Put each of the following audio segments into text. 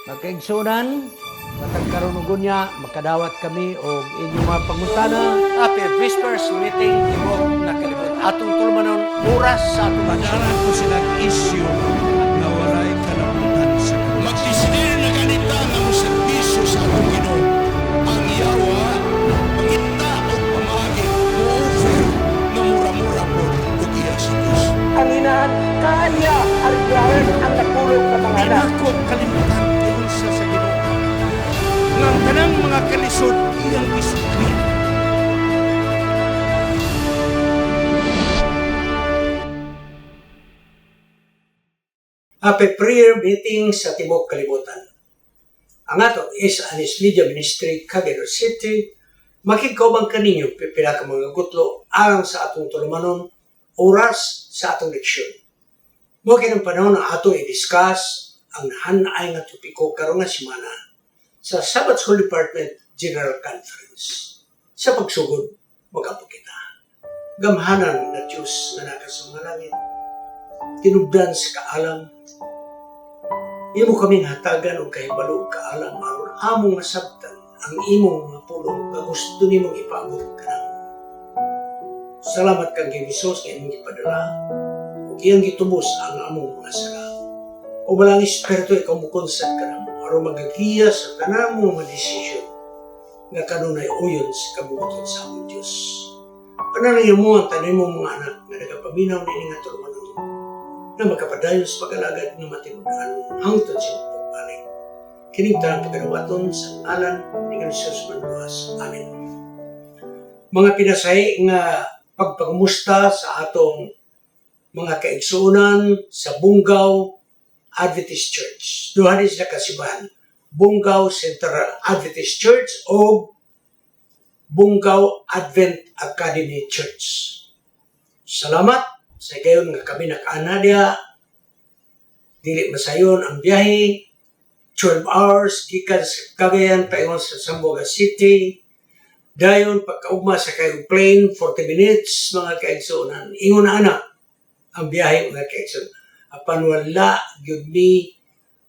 Magkaigsunan, matag karunugon niya, makadawat kami o inyong mga pangutana. Happy Whispers meeting ibog na kalibot. Atong tulumanon oras sa atong Padaran ko silang issue na walay kalabutan sa kawas. Magdesidir na ganita nga mo serbisyo sa atong Ginoo. Ang yawa, pangita o pamagi, mo-offer na mura-mura po o iya sa Diyos. Ang inahan kaya ariglaran ang napulog na mga anak. Pinako kalimutan kayon sa Ginoo. Nga ang tanang mga kalisod iyang isukli. Happy prayer meeting sa Tibok Kalibutan. Ang ato is Anis Media Ministry, Cagayan City. Makikobang kaninyo pipila ka mga gutlo alang sa atong tulumanon oras sa atong leksyon. Mukha ng panahon na atong i-discuss ang nahanay nga topiko karong nga simana sa Sabbath School Department General Conference. Sa pagsugod, magapo kita. Gamhanan na Diyos na nakasamalangin. Tinubdan sa kaalam. Imo kaming hatagan o kahibalo kaalam aron among masabtan ang imong mga pulong nga gusto nimong ipaabot kanang. Salamat kang Hesus nga imong ipadala ug iyang gitubos ang among mga sala. O balang espiritu ikaw mo konsent kanang aron magagiya sa tanang mga desisyon nga kanunay uyon sa kabubuton sa among Dios. Panalangin mo ang tanim mong mga anak nga nagapaminaw nini nga tulumanon na magkapadayon sa pag-alagad ng matinudan hangtod sa pagbalik. Kining tarang pagkanawaton sa ngalan ni Jesus Manduas. Amen. Mga pinasay nga pagpangumusta sa atong mga kaigsuunan sa Bungaw Adventist Church. Duha din sila kasibahan. Bungaw Central Adventist Church o Bungaw Advent Academy Church. Salamat sa gayon nga kami nakaana diha. Dili masayon ang biyahe. 12 hours gikan sa Cagayan paingon sa Zamboanga City. Dayon pagkaugma sa kayong plane 40 minutes mga kaigsuonan. Ingon na ana ang biyahe mga kaigsuonan. Apan wala gyud mi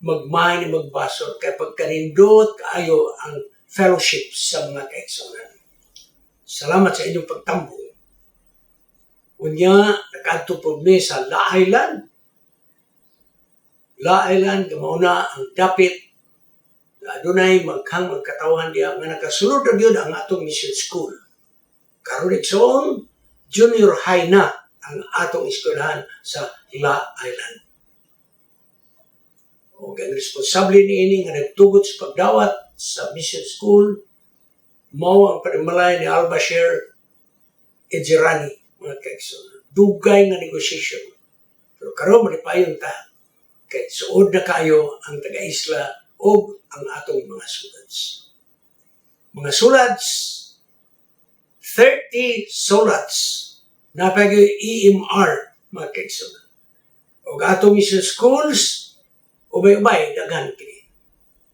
magmahay ni magbasol kay pagkanindot kaayo ang fellowship sa mga kaigsuonan. Salamat sa inyong pagtambo. Unya, nakaadto po mi sa La Island. La Island, gamauna ang dapit. Adunay maghang magkatawan diya nga nakasunod na yun ang atong mission school. Karon igsoon, junior high na ang atong eskwelahan sa La Island. O ang responsable niini nga nagtugot sa pagdawat sa mission school, mao ang panimalay ni Albashir Ejirani. Mga kaigsuonan. Dugay nga negosyasyon. Pero karon malipayon ta. Kay suod na kayo ang taga-isla o ang atong mga sulats. Mga sulats, 30 sulats na pag EMR, mga kaigsuonan. O atong mission schools, ubay-ubay, daghan kini.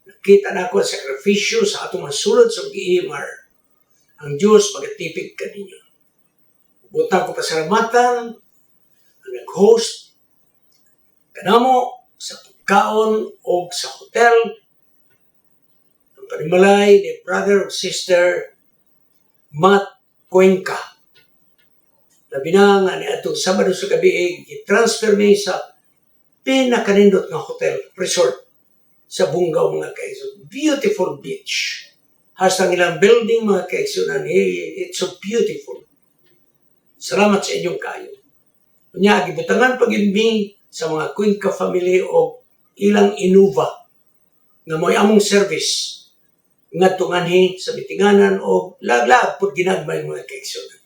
Nakita na ako ang sakripisyo sa atong mga sulats o EMR. Ang Diyos magatipig kaninyo. Butang ko pasalamatan ang nag-host kanamo sa pagkaon o sa hotel ang panimalay ni brother o sister Matt Cuenca. Labi na nga ni atong Sabado sa gabi i-transfer mi sa pinakanindot nga hotel resort sa Bungaw mga kaigsuonan. Beautiful beach. Hasta ang ilang building mga kaigsuonan, it's so beautiful. Salamat sa inyong kayo. Kunya, gibutangan pag-ibig sa mga Cuenca family o ilang inuva nga mo'y among service nga tunganhi sa mitinganan o laglag po ginagmay mga kaigsuonan.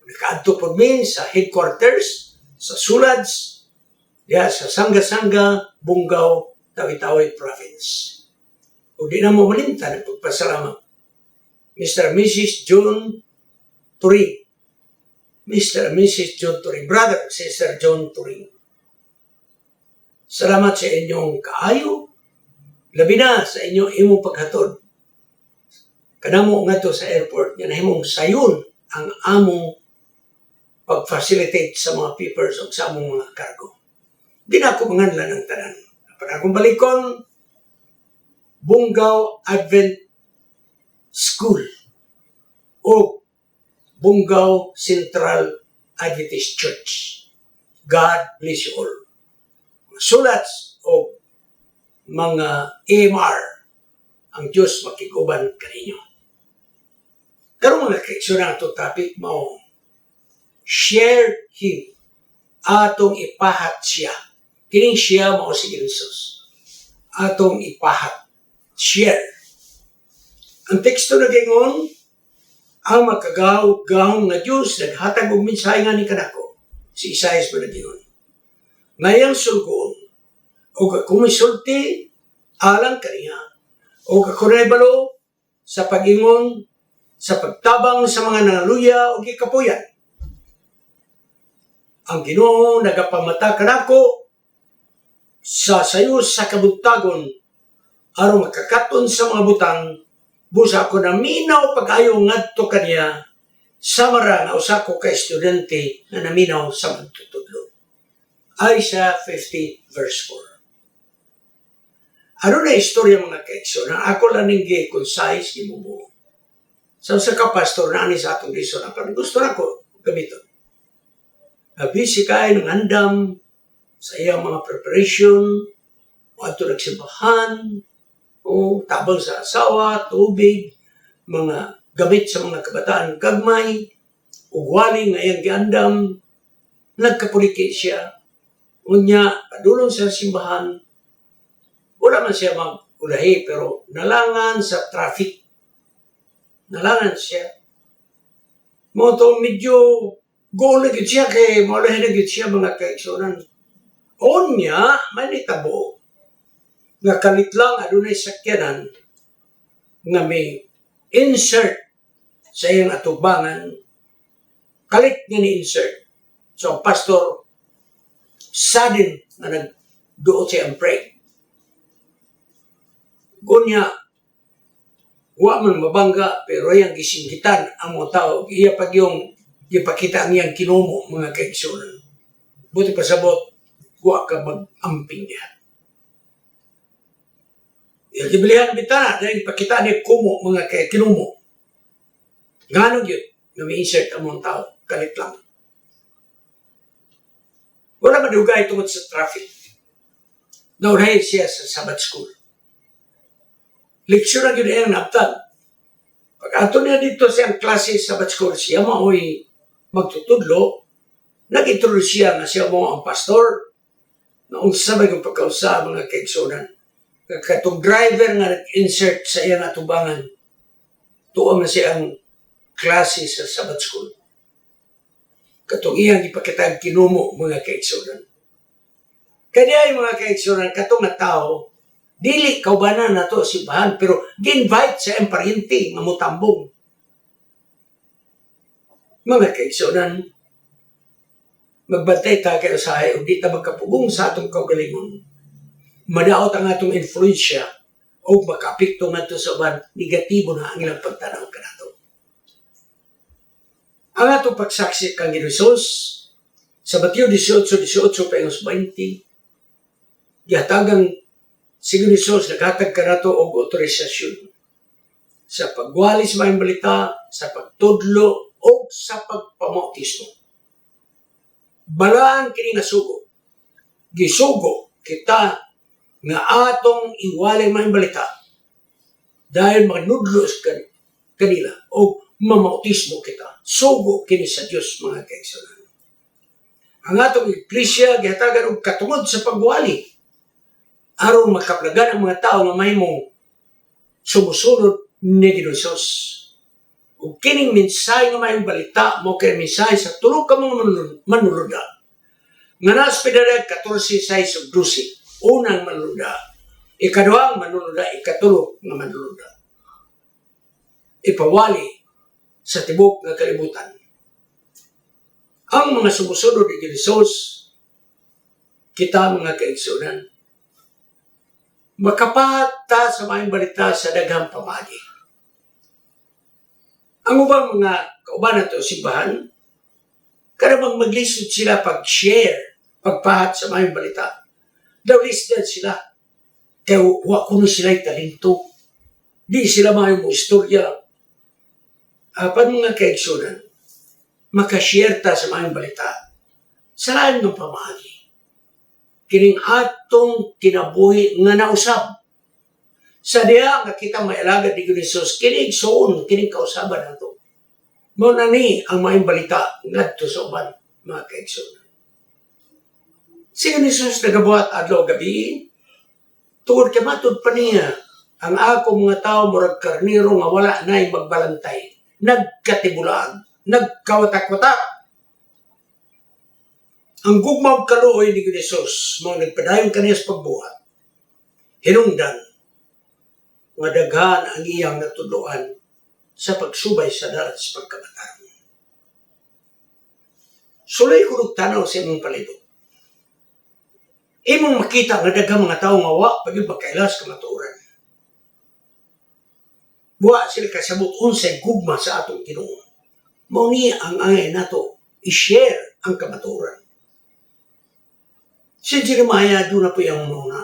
Nakaadto po min sa headquarters, sa Sulads, diya sa Sangga-Sangga, Bungaw, Tawi-Tawi Province. O di na mo malimtan ang pagpasalamat. Mr. and Mrs. John Turing. Mr. and Mrs. John Turing, brother and sister John Turing. Salamat sa inyong kaayo, labi na sa inyong imong paghatod. Kanamo nga to sa airport, yan himong sayon ang among pag-facilitate sa mga papers o sa among mga cargo. Di na ako manganlan ng tanan. Para akong balikon, Bungaw Advent School o Bungaw Central Adventist Church. God bless you all. Sulats o mga AMR, ang Diyos makikuban kaninyo. Karong mga kaigsoon na itong topic mo, share Him, atong ipahat siya. Kining siya mao si Jesus. Atong ipahat, share. Ang teksto na gingon, ang makagaw-gahong nga Diyos naghatag og mensahe nga ni kanako. Si Isaias pa na gingon. Ngayang sulgoon, o kung misulti, alang kaniya, o kakunay-balo sa pag-ingon, sa pagtabang sa mga nangaluya o gikapuyan. Ang Ginoo nagapamata kanako sa sayo sa kabuntagon aron makakaton sa mga butang busa ako na minaw pag-ayo ngadto kaniya samara na usa ko ka estudyante na naminaw sa magtutudlo. Isaiah 50 verse 4. Ano na istorya mga kaigsoon na ako lang ning gi-concise gimubuo. Sa kapastor na ani sa atong lison ang gusto nako gamiton. Busy kayo ng andam sa iyang mga preparation, o ato nagsimbahan, o tabang sa asawa, tubig, mga gamit sa mga kabataan gagmay, ugwali nga iyang giandam, nagkapulikit siya, unya, padulong sa simbahan, wala man siya mag-ulahi, pero nalangan sa traffic. Nalangan siya. Mo to medyo go na gid siya kay maulahi na gid siya mga kaigsunan. Onya, may nitabo nga kalit lang adunay sakyanan nga may insert sa iyang atubangan. Kalit nga ni-insert. So, ang pastor, sudden na nagduot siya ang pray. Gunya, wa man mabangga, pero iyang gisingkitan ang mga tao. Iya pag yung ipakita ang iyang kinumo, mga kaigsunan. Buti pasabot, wa ka mag-amping niya. Yung gibilihan ng bitana, dahil ipakita niya kumo, mga kinumo. Ganong yun, na may insert ang mga tao, kalit lang. Wala madugay tungkol sa traffic. Naunahin siya sa Sabbath School. Leksyon na yun ang naptan. Pag ato niya dito sa klase sa Sabbath School, siya mao'y magtutudlo, nag-introduce siya na siya mo ang pastor, na unsabay kong pagkausa mga kaigsunan. Katong driver nga nag-insert sa iyang atubangan, tuwang na siya ang klase sa Sabbath School. Katong iyang ipakitag kinumo mga kaigsunan. Kaya yung mga kaigsunan, katong nga tao, dili kaubanan na to simbahan, pero gi-invite sa iyang paryente nga mutambong. Mga kaigsunan, magbantay ta kayo sa hay, o di ta magkapugong sa atong kaugalingon. Madaot ang atong influensya o makapikto nga to sa uban, negatibo na ang ilang pagtanaw ka na to. Ang atong pagsaksi kang Ginoo sa Mateo 18:18 pa 20, gihatagang si Ginoo naghatag ka na to og otorisasyon sa pagwalis maayong balita, sa pagtudlo o sa pagpamautismo. Balaan kini nga sugo. Gisugo kita nga atong iwalay maayong balita dahil manudlos kanila o mamautismo kita. Sugo kini sa Dios mga kaigsunan. Ang atong iglesia gihatagan og katungod sa pagwali aron makaplagan ang mga tao nga mahimong sumusunod ni Ginoo. Ug kining mensahe nga maayong balita mo kay mensahe sa tulo ka mga manuluda. Nga naa sa Pedro 14:6-12. Unang manuluda, ikaduhang manuluda, ikatulo nga manuluda. Ipawali sa tibok nga kalibutan. Ang mga sumusunod ni Ginoo, kita mga kaigsunan, makapata sa maayong balita sa daghang pamagi. Ang ubang mga kauban nato simbahan, karabang maglisod sila pag-share, pagpahat sa maayong balita. Daw listed sila. Kaya wa kuno sila'y talento. Di sila maayong mo istorya. Apan mga kaigsunan, makashare ta sa maayong balita. Saan ng pamagi? Kining atong kinabuhi nga nausab. Sa diya nga kita mailagad ni Jesus, kining soon, kining kausaban nato. Mao na ni ang maayong balita ngadto sa uban, mga kaigsunan. Si Jesus nagabuhat adlaw gabi, tungod kay matud pa niya, ang ako mga tao murag karniro nga wala na'y magbalantay, nagkatibulaan, nagkawatak-watak. Ang gugmaw kaluoy ni Jesus, mga nagpadayon kaniya sa pagbuhat, hinungdan, nga daghan ang iyang natudloan sa pagsubay sa darat sa pagkamataran. Sulay ko tanaw sa imong palibot. Imong makita nga daghang mga tao nga wa pagid makailas kamatuoran. Wa sila kasabot unsay gugma sa atong Ginoo. Mao ni ang angay nato i-share ang kamatuoran. Si Jeremiah doon na po yung muna.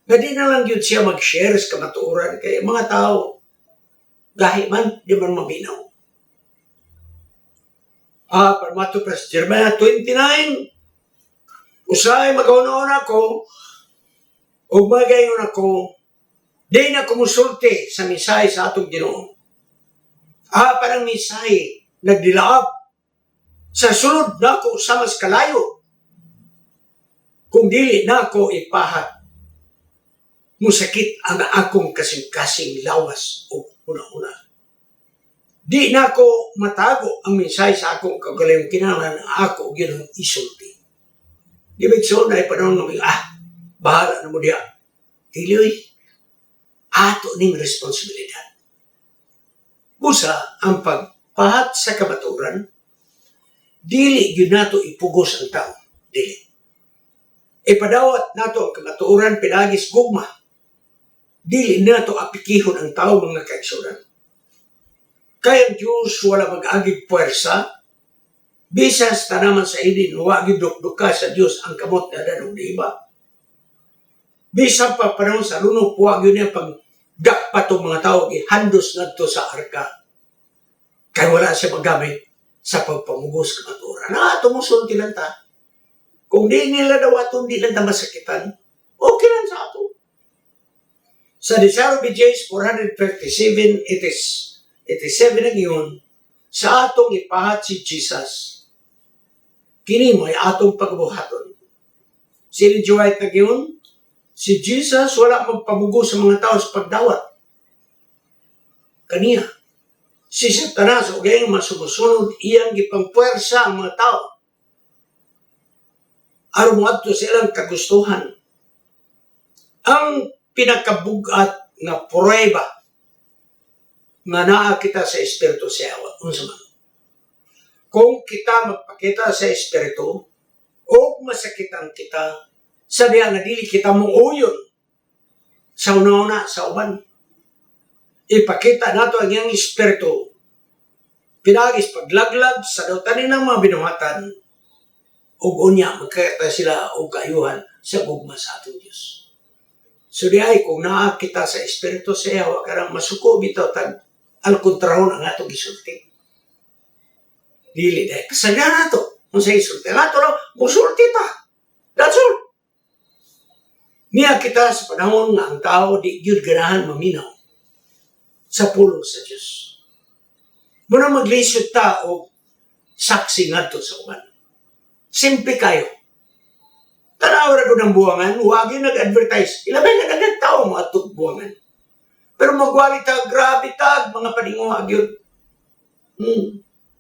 Gadi na lang yun siya mag-share sa kamatuoran kay mga tao gahi man, di man mabinaw. Parmato pa sa Jeremiah 29, usay magauna-una ko o magayon ako, di na kumusulti sa misay sa atong Ginoo. Parang misay, nagdilaab. Sa sunod na ako sa mas kalayo. Kung dili na ako ipahat, musakit ang akong kasing-kasing lawas o una-una. Di na ako matago ang minsay sa akong kagalayong kinahanglan na ako ginong isulti. Di ba so na ipanong namin, bahala na mo diya. Dili, ato ning responsibilidad. Busa ang pagpahat sa kamaturan, dili yun nato ipugos ang tao. Dili. Ipadawat nato ang kamatuoran pinagis gugma. Dili nato apikihon ang tao mga kaigsunan. Kaya ang Diyos wala mag-agig puwersa, bisas tanaman sa idin, wagid dukduka sa Diyos ang kamot na danong di iba. Bisang pa panahon sa lunong puwag yun yung paggakpa itong mga tao, ihandos na ito sa arka. Kaya wala siya magamit sa pagpamugos kamatuoran. Tumusunod lang ta. Kung di nila daw ato, di lang masakitan, okay lang sa ato. Sa Desire BJ's 457, 87 na ngayon, sa atong ipahat si Jesus, kini mo ay atong pagbuhaton. Si Ellen G. White na ngayon, si Jesus wala magpamugo sa mga tao sa pagdawat. Kaniya, si Satanas o gayang masumusunod, iyang gipangpuwersa ang mga tao. Aron mo adto sa ilang kagustuhan. Ang pinakabugat na prueba nga naa kita sa Espiritu sa Yawa. Unsa man. Kung kita magpakita sa Espiritu o masakitan kita sa diya nga dili kita mong uyon sa una-una sa uban. Ipakita nato ang iyang Espiritu. Pinagis paglaglag sa dautanin ng mga binuhatan o unya, magkakita sila o kaayuhan sa gugma sa atong Diyos. So di ay, kung nakakita sa Espiritu sa Yawa, karang masuko bitaw tag al-kontrahon ang atong isulti. Dili dahil. Kasadya na ito. Kung sa isulti na ito, musulti ta. That's all. Niya kita sa panahon nga ang tao di yun ganahan maminaw sa pulong sa Diyos. Muna maglisod ta o saksi nga ito sa uman. Simple kayo. Tanaw na ko ng buwangan, huwag yung nag-advertise. Ilabay na nagtao mga itong buwangan. Pero magwali tag, grabe tag, mga paninguhag yun.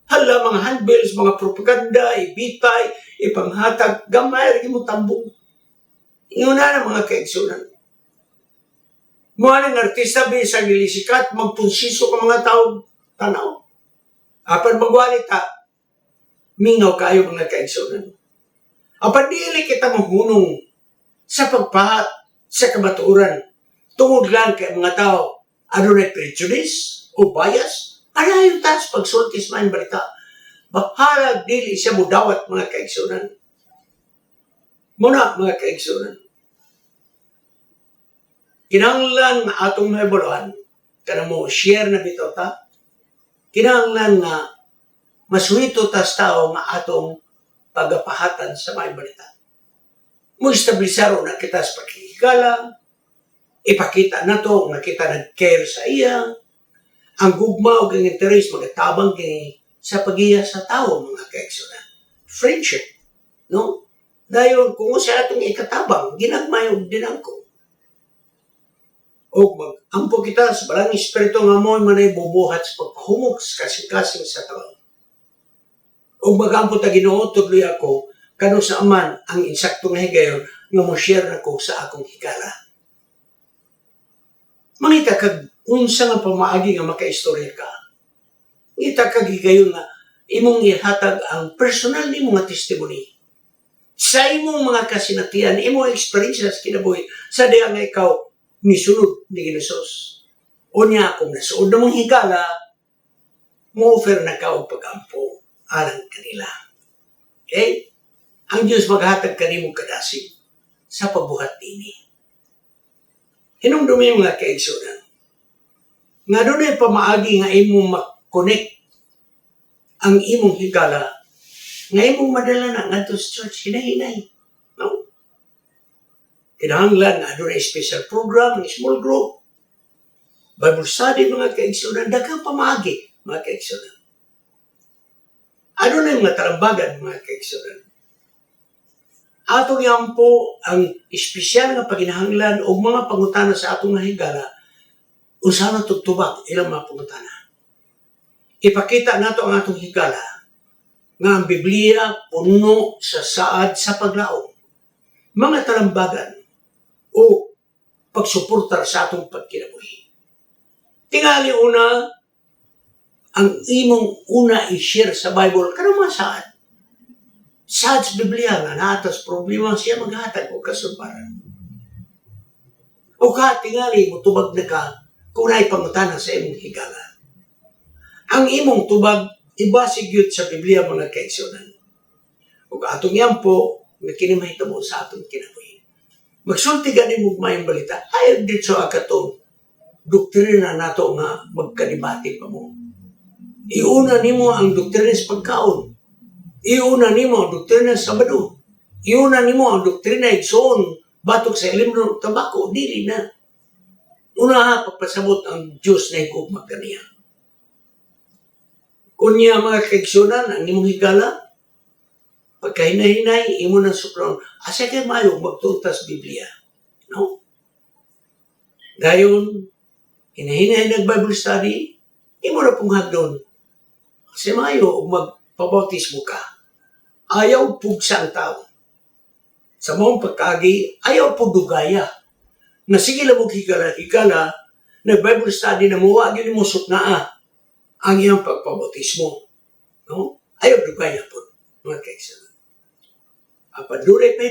Hala, mga handbills, mga propaganda, ibitay, ipanghatag, gamay, rin mo tambong. Ingon na mga kaigsunan. Mga ng artista, bisang nilisikat, magpunsiso ka mga tao, tanaw. Apan magwali ta, mingaw kayo mga kaigsunan. Apan dili kita mahunong sa pagpahat sa kamatuoran tungod lang kay mga tao ano na prejudice o bias, alayon ta sa pagsultis man balita. Bahalag dili siya mudawat mga kaigsunan. Muna mga kaigsunan. kinahanglan nga atong maibuluhan, kanang mo share na bito ta, kinahanglan nga masuhito ta sa tao nga atong pagapahatan sa mga balita. Mo establisaro na kita sa pagkikala, ipakita na to nga kita nag-care sa iya, ang gugma o ang interes magatabang kini sa pagiya sa tao, mga kaigsunan. Friendship, no? Dahil kung sa atong ikatabang, ginagmay o dinangko. O mag-ampo kita sa barang espiritu nga mo manay bubuhat sa pagpahumok sa kasing-kasing sa tao. O mag-ampo ta Ginoo tudloy ako kano sa aman ang insakto nga higayon nga mo share nako sa akong higala. Mangita kag unsa nga pamaagi nga makaistorya ka. Ngita kag higayon nga imong ihatag ang personal nimo nga testimony. Sa imong mga kasinatian, imong experience sa kinabuhi, sa diya nga ikaw nisulod ni Ginoo. Unya kung nasuod na mong higala, mo-offer na ka og pag-ampo alang kanila. Okay? Ang Diyos maghatag kanimo kadasig sa pagbuhat nini. Hinumdumi mga kaigsunan. Nga doon ay pamaagi nga imong mak-connect ang imong higala, nga imong madala na nga sa church, hinay-hinay. No? Kinahanglan nga doon ay special program, small group, Bible study mga kaigsunan, daghang pamaagi mga kaigsunan. Ano na yung mga talambagan, mga kaigsunan? Atong yan po ang espesyal na paginahanglan o mga pangutana sa atong nahigala, usaha na tutubag ilang mga pangutana. Ipakita nato ang atong higala nga ang Biblia puno sa saad sa paglaom. Mga talambagan o pagsuportar sa atong pagkinabuhi. Tingali una, ang imong una i-share sa Bible, kanang masaad. Saad sa Biblia nga natas problema siya maghatag o kasubaran. O ka, tingali mo tubag na ka kung naipangutana sa imong higala. Ang imong tubag, ibasig yun sa Biblia mga kaigsunan. O atong yan po, na kinimahita mo sa atong kinabuhi. Magsulti ganin mo mayang balita, ayaw dito sa akatong doktrina nato nga magkanibati pa mo. Iuna nimo ang doktrina sa pagkaon. Iuna nimo ang doktrina sa Sabado. Iuna nimo ang doktrina igsoon batok sa ilim ng tabako. Dili na. Una pagpasabot ang Diyos na ikugma kaniya. Kunya mga kaigsunan, ang imong higala, pagkahinay-hinay, imo ng suklon, asa kayo mayo magtutas Biblia. No? Dayon, hinahinay nag-Bible study, imo na pong hagdon. Kasi mayo, magpabautismo ka. Ayaw pugsa ang tao. Sa mong pagkagi, ayaw po dugaya. Na sige lang mong higala, nag-Bible study na mo, agin mo suknaa ang iyang pagpabautismo. No? Ayaw dugaya po, mga kaigsunan. Apadure pa